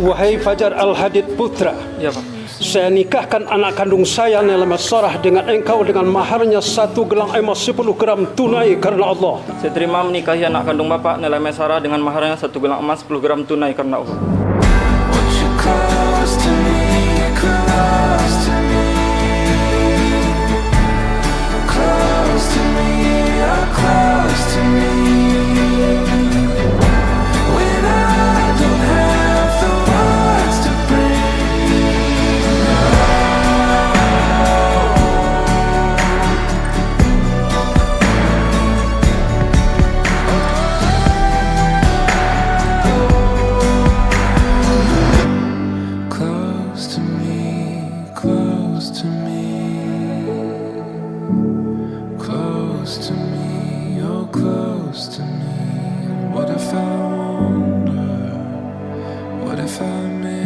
Wahai Fajar Al-Hadid Putra, Ya Pak. saya nikahkan anak kandung saya Nela Sarah dengan engkau dengan maharnya 1 gelang emas 10 gram tunai karena Allah. Saya terima menikahi anak kandung Bapak Nela Sarah dengan maharnya 1 gelang emas 10 gram tunai karena Allah. Close to me, you're close to me. What if I wonder? What if I miss?